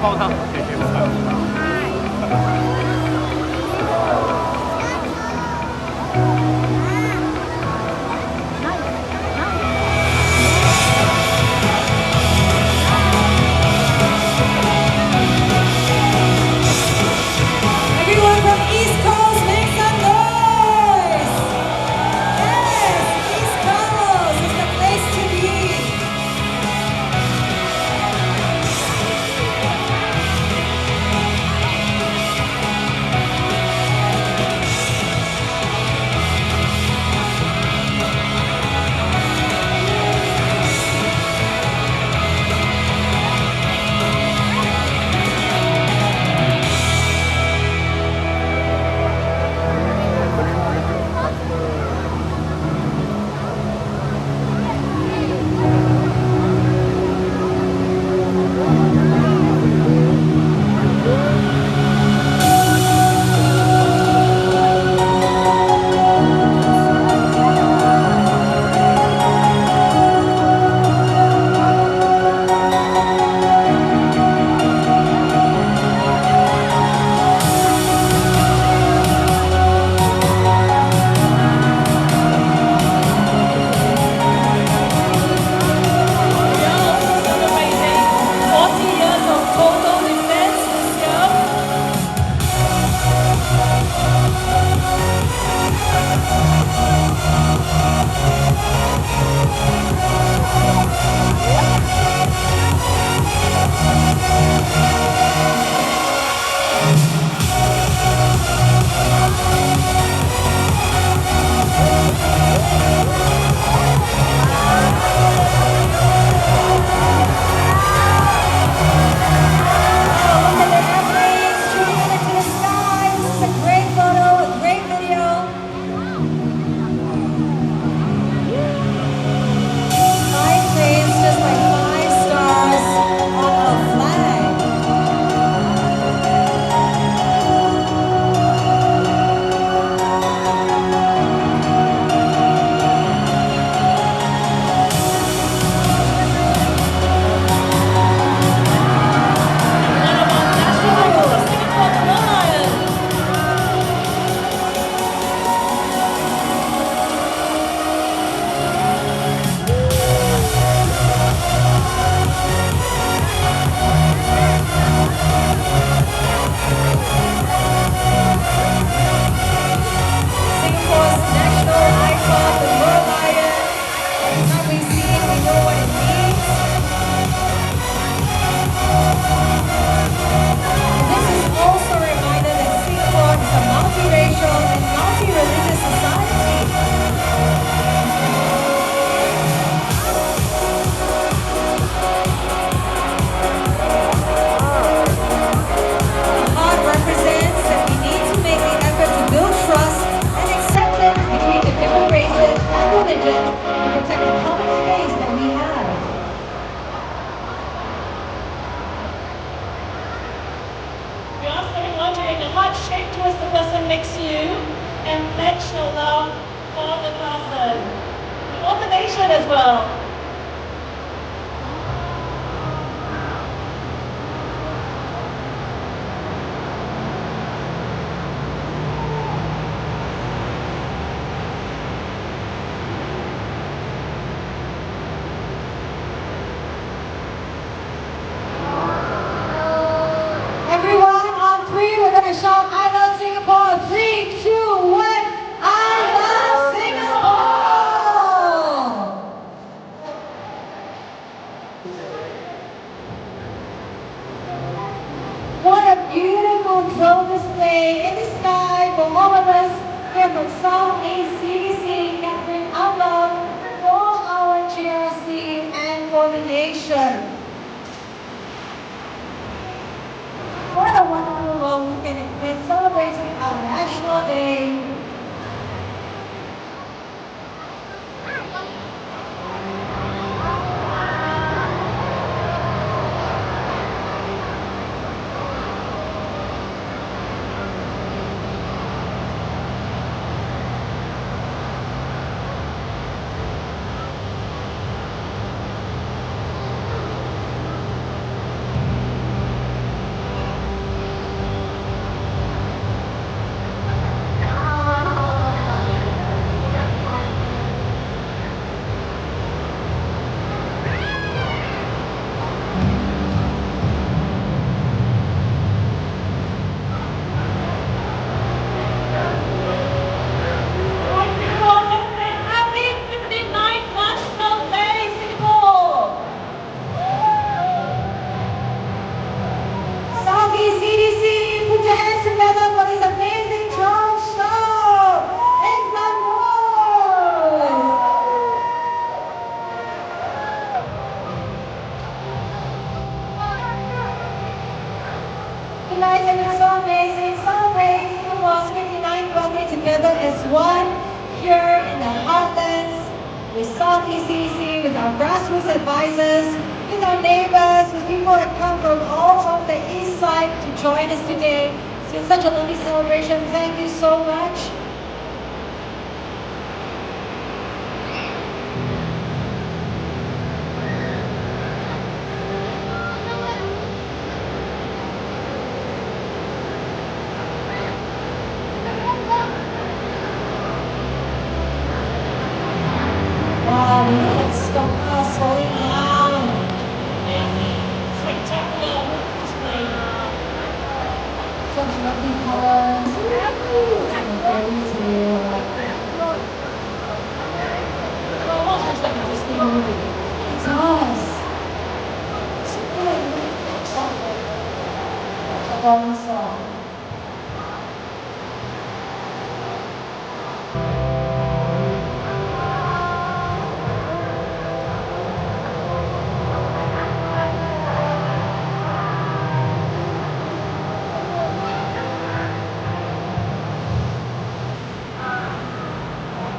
煲汤可以去喝。Everyone from East Coast, make some noise! Yes, East Coast is the place to be. Next to you and pledge your love for the person, for the nation as well. Everyone on three, we're going to shout, I love Singapore. 3, 2, 1. I love Singapore! What a beautiful drone display in the sky for all of us here from Southeast CDC, gathering our love for our GRC and for the nation. What a wonderful weekend it's been celebrating our National Day. one here in the heartlands, with Southeast EC, with our grassroots advisors, with our neighbors, with people that come from all of the east side to join us today. It's been such a lovely celebration. Thank you so much. Wow, it's the bus rolling down. Spectacular display. Such lovely colors. And fairy tale. It almost looks like a Disney movie. It does. It's really, really a song.